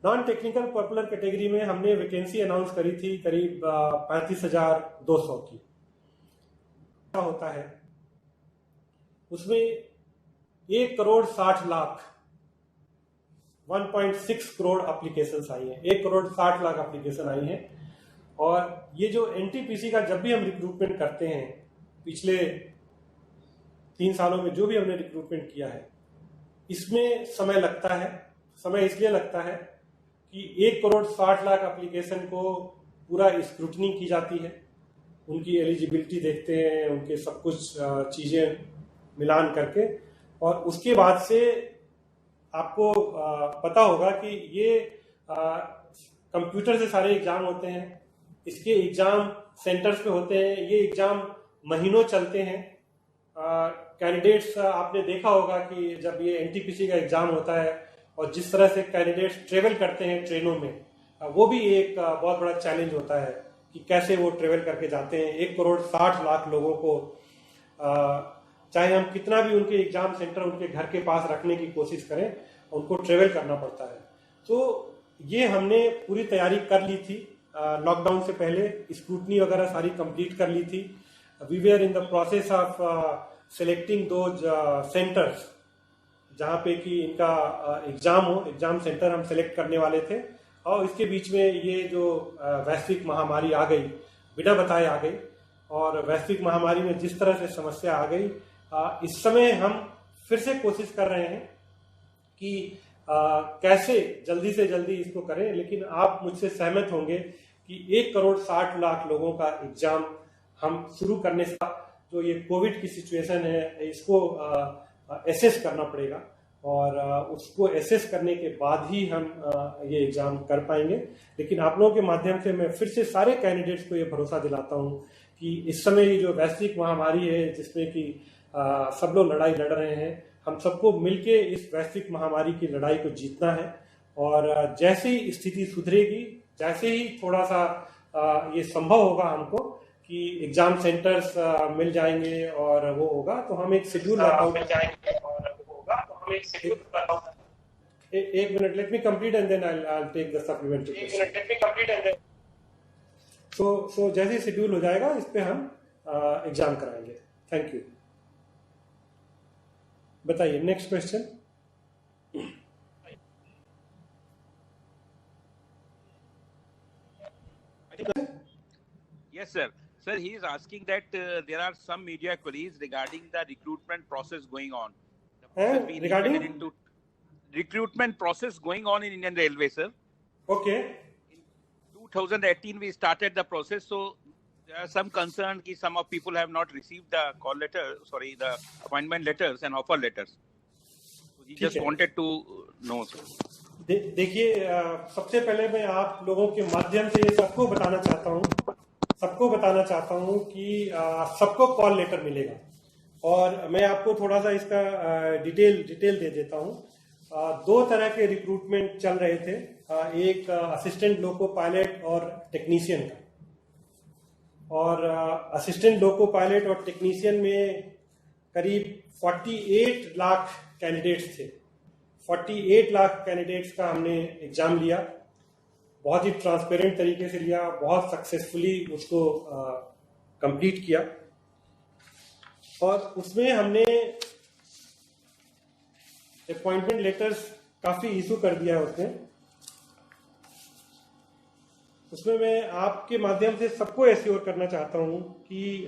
Non technical popular category में हमने vacancy announce करी थी करीब 35,200 की। क्या होता है उसमें 1,60,00,000 1.6 करोड़ एप्लीकेशंस आई हैं, 1,60,00,000 एप्लीकेशन आई हैं। और ये जो एनटीपीसी का जब भी हम रिक्रूटमेंट करते हैं, पिछले 3 सालों में जो भी हमने रिक्रूटमेंट किया है, इसमें समय लगता है। समय इसलिए लगता है कि 1,60,00,000 एप्लीकेशन को पूरा स्क्रूटनी की जाती है, उनकी एलिजिबिलिटी देखते हैं, उनके सब कुछ चीज़ें मिलान करके, और उसके बाद से आपको पता होगा कि ये कंप्यूटर से सारे एग्जाम होते हैं, इसके एग्जाम सेंटर्स पे होते हैं, ये एग्जाम महीनों चलते हैं। कैंडिडेट्स आपने देखा होगा कि जब ये एनटीपीसी का एग्जाम होता है और जिस तरह से कैंडिडेट्स ट्रेवल करते हैं ट्रेनों में, वो भी एक बहुत बड़ा चैलेंज होता है कि कैसे वो ट्रेवल करके जाते हैं। 1,60,00,000 लोगों को चाहे हम कितना भी उनके एग्जाम सेंटर उनके घर के पास रखने की कोशिश करें, उनको ट्रेवल करना पड़ता है। तो ये हमने पूरी तैयारी कर ली थी लॉकडाउन से पहले, स्क्रूटनी वगैरह सारी कंप्लीट कर ली थी। We were in the process of selecting those centres जहाँ पे कि इनका एग्जाम हो, एग्जाम सेंटर हम सेलेक्ट करने वाले थे। और इसके बीच में ये जो वैश्विक महामारी आ गई, बिना बताए आ गई, और वैश्विक महामारी में जिस तरह से समस्या आ गई, इस समय हम फिर से कोशिश कर रहे हैं कि कैसे जल्दी से जल्दी इसको करें। लेकिन आप मुझसे सहमत होंगे कि 1,60,00,000 लोगों का एग्जाम हम शुरू करने से जो ये कोविड की सिचुएशन है, इसको एसेस करना पड़ेगा, और उसको एसेस करने के बाद ही हम ये एग्जाम कर पाएंगे। लेकिन आप लोगों के माध्यम से मैं फिर से सारे कैंडिडेट्स को ये भरोसा दिलाता हूँ कि इस समय ये जो वैश्विक महामारी है, जिसमें कि सब लोग लड़ाई लड़ रहे हैं, हम सबको मिलके इस वैश्विक महामारी की लड़ाई को जीतना है। और जैसे ही स्थिति सुधरेगी, जैसे ही थोड़ा सा ये संभव होगा हमको कि एग्जाम सेंटर्स मिल जाएंगे और वो होगा, तो हम एक शेड्यूल वर्कआउट एक minute, let me complete and then I take the supplementary question. So जैसे ही शेड्यूल हो जाएगा, इस पे हम एग्जाम कराएंगे। Thank you. बताइए next question. Yes, sir. Sir, he is asking that there are some media queries regarding the recruitment process going on. Regarding into recruitment process going on in Indian Railway, sir. Okay. In 2018, we started the process, so there are some concern that some of people have not received the the appointment letters and offer letters. So he just wanted to know, sir. देखिए, सबसे पहले मैं आप लोगों के माध्यम से ये सबको बताना चाहता हूँ कि सबको कॉल लेटर मिलेगा। और मैं आपको थोड़ा सा इसका डिटेल दे देता हूँ। 2 तरह के रिक्रूटमेंट चल रहे थे, एक असिस्टेंट लोको पायलट और टेक्नीशियन का। और असिस्टेंट लोको पायलट और टेक्नीशियन में करीब 48 लाख कैंडिडेट्स थे। 48 लाख कैंडिडेट्स का हमने एग्जाम लिया, बहुत ही ट्रांसपेरेंट तरीके से लिया, बहुत सक्सेसफुली उसको कंप्लीट किया। और उसमें हमने अपॉइंटमेंट लेटर्स काफी इशू कर दिया उसमें मैं आपके माध्यम से सबको एश्योर करना चाहता हूं कि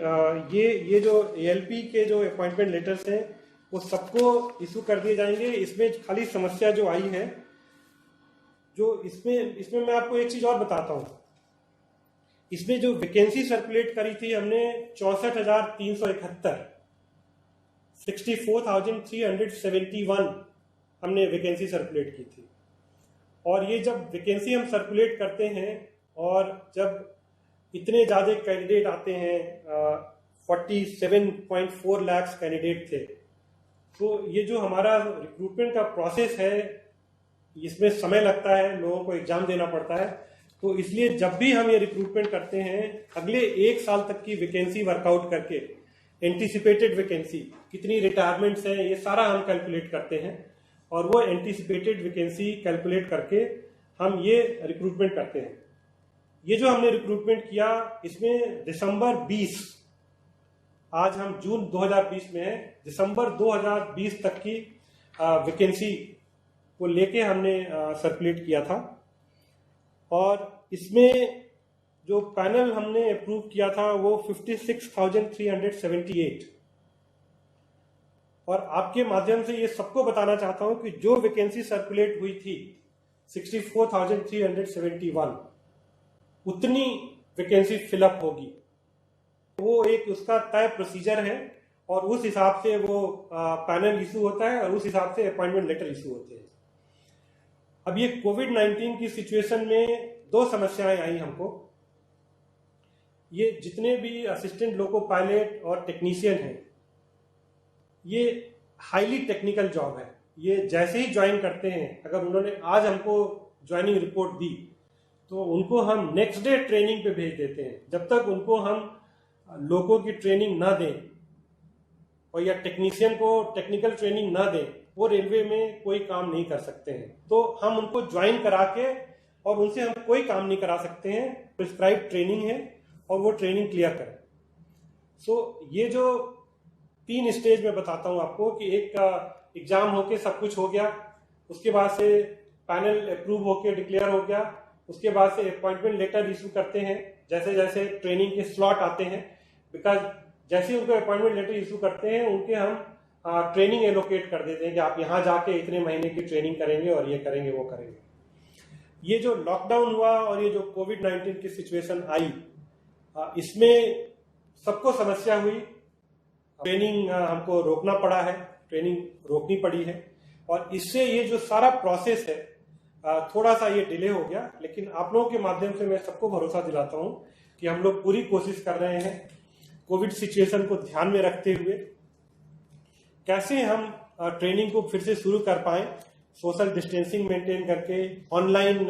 ये जो एएलपी के जो अपॉइंटमेंट लेटर्स हैं, वो सबको इशू कर दिए जाएंगे। इसमें खाली समस्या जो आई है, जो इसमें मैं आपको एक चीज और बताता हूं। इसमें जो वैकेंसी सर्कुलेट करी थी हमने 64,371, 64,371 हमने वैकेंसी सर्कुलेट की थी। और ये जब वैकेंसी हम सर्कुलेट करते हैं और जब इतने ज्यादा कैंडिडेट आते हैं, 47.4 लाख कैंडिडेट थे, तो ये जो हमारा रिक्रूटमेंट का प्रोसेस है, इसमें समय लगता है, लोगों को एग्जाम देना पड़ता है। तो इसलिए जब भी हम ये रिक्रूटमेंट करते हैं, अगले 1 साल तक की वैकेंसी वर्कआउट करके, एंटीसिपेटेड वैकेंसी कितनी रिटायरमेंट्स हैं, ये सारा हम कैलकुलेट करते हैं। और वो एंटीसिपेटेड वैकेंसी कैलकुलेट करके हम ये रिक्रूटमेंट करते हैं। ये जो हमने रिक्रूटमेंट किया, इसमें दिसंबर 20, आज हम जून 2020 में हैं, दिसंबर 2020 तक की वैकेंसी को लेके हमने सर्कुलेट किया था। और इसमें जो पैनल हमने अप्रूव किया था वो 56,378। और आपके माध्यम से ये सबको बताना चाहता हूं कि जो वैकेंसी सर्कुलेट हुई थी 64,371, उतनी वैकेंसी फिलअप होगी। वो एक उसका तय प्रोसीजर है और उस हिसाब से वो पैनल इशू होता है और उस हिसाब से अपॉइंटमेंट लेटर इशू होते हैं। अब ये कोविड-19 की सिचुएशन में दो समस्याएं आई हमको। ये जितने भी असिस्टेंट लोको पायलट और टेक्नीशियन हैं, ये हाईली टेक्निकल जॉब है। ये जैसे ही ज्वाइन करते हैं, अगर उन्होंने आज हमको ज्वाइनिंग रिपोर्ट दी तो उनको हम नेक्स्ट डे ट्रेनिंग पे भेज देते हैं। जब तक उनको हम लोगों की ट्रेनिंग ना दें और या टेक्नीशियन को टेक्निकल ट्रेनिंग ना दें, वो रेलवे में कोई काम नहीं कर सकते हैं। तो हम उनको ज्वाइन करा के और उनसे हम कोई काम नहीं करा सकते हैं। प्रिस्क्राइब ट्रेनिंग है और वो ट्रेनिंग क्लियर करें। ये जो 3 स्टेज में बताता हूं आपको कि एक एग्जाम होके सब कुछ हो गया, उसके बाद से पैनल अप्रूव होके डिक्लेयर हो गया, उसके बाद से अपॉइंटमेंट लेटर इशू करते हैं जैसे जैसे ट्रेनिंग के स्लॉट आते हैं। बिकॉज जैसे ही उनको अपॉइंटमेंट लेटर इशू करते हैं, उनके हम ट्रेनिंग एलोकेट कर देते हैं कि आप यहाँ जाके इतने महीने की ट्रेनिंग करेंगे और ये करेंगे वो करेंगे। ये जो लॉकडाउन हुआ और ये जो कोविड-19 की सिचुएशन आई, इसमें सबको समस्या हुई। ट्रेनिंग हमको रोकना पड़ा है, ट्रेनिंग रोकनी पड़ी है और इससे ये जो सारा प्रोसेस है थोड़ा सा ये डिले हो गया। लेकिन आप लोगों के माध्यम से मैं सबको भरोसा दिलाता हूं कि हम लोग पूरी कोशिश कर रहे हैं कोविड सिचुएशन को ध्यान में रखते हुए कैसे हम ट्रेनिंग को फिर से शुरू कर पाए, सोशल डिस्टेंसिंग मेंटेन करके, ऑनलाइन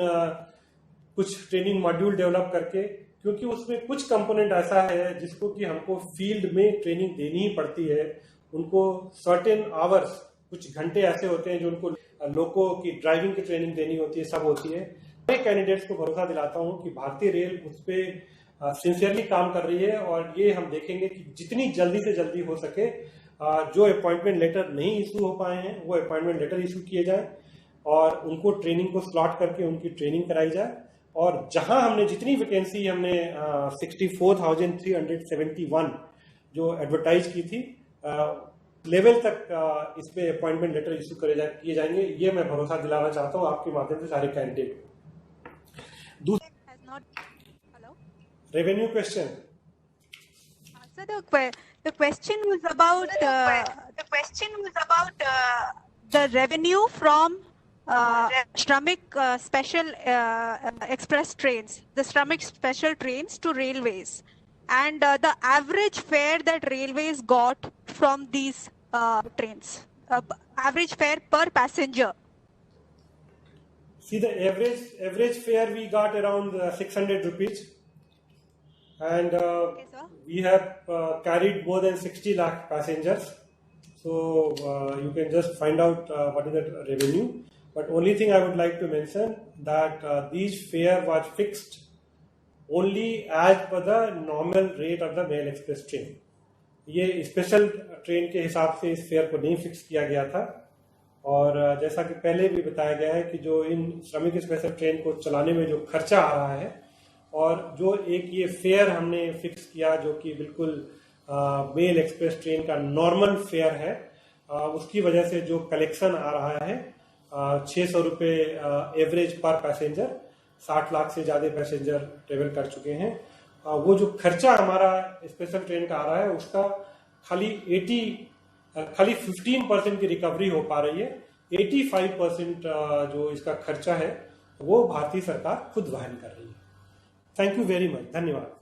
कुछ ट्रेनिंग मॉड्यूल डेवलप करके, क्योंकि उसमें कुछ कंपोनेंट ऐसा है जिसको कि हमको फील्ड में ट्रेनिंग देनी ही पड़ती है। उनको सर्टेन आवर्स, कुछ घंटे ऐसे होते हैं जो उनको लोगों की ड्राइविंग की ट्रेनिंग देनी होती है, सब होती है। मैं कैंडिडेट्स को भरोसा दिलाता हूं कि भारतीय रेल उस पर सिंसियरली काम कर रही है और ये हम देखेंगे कि जितनी जल्दी से जल्दी हो सके जो अपॉइंटमेंट लेटर नहीं इशू हो पाए हैं वो अपॉइंटमेंट लेटर इशू किए जाए और उनको ट्रेनिंग को स्लॉट करके उनकी ट्रेनिंग कराई जाए। और जहां हमने जितनी वैकेंसी हमने 64,371 जो एडवर्टाइज की थी, लेवल तक इस पे अपॉइंटमेंट लेटर इशू किए जाएंगे। ये मैं भरोसा दिलाना चाहता हूं आपके माध्यम से सारे candidate. Revenue question. So the question was about the revenue from Shramik special express trains, the Shramik special trains to railways, and the average fare that railways got from these trains, average fare per passenger. See, the average fare we got around 600 rupees. And Okay, sir. we have carried more than 60 lakh passengers. So you can just find out what is the revenue. But only thing I would like to mention that these fare was fixed only as per the normal rate of the Mail Express train. ये special train के हिसाब से इस fair को नहीं fix किया गया था। और जैसा कि पहले भी बताया गया है कि जो इन श्रमिक स्पेशल ट्रेन को चलाने में जो खर्चा आ रहा है और जो एक ये फेयर हमने फिक्स किया जो कि बिल्कुल मेल एक्सप्रेस ट्रेन का नॉर्मल फेयर है, उसकी वजह से जो कलेक्शन आ रहा है 600 रुपये एवरेज पर पैसेंजर, 60 लाख से ज्यादा पैसेंजर ट्रेवल कर चुके हैं। वो जो खर्चा हमारा स्पेशल ट्रेन का आ रहा है उसका खाली 15% की रिकवरी हो पा रही है। 85% जो इसका खर्चा है वो भारतीय सरकार खुद वहन कर रही है। थैंक यू वेरी मच, धन्यवाद।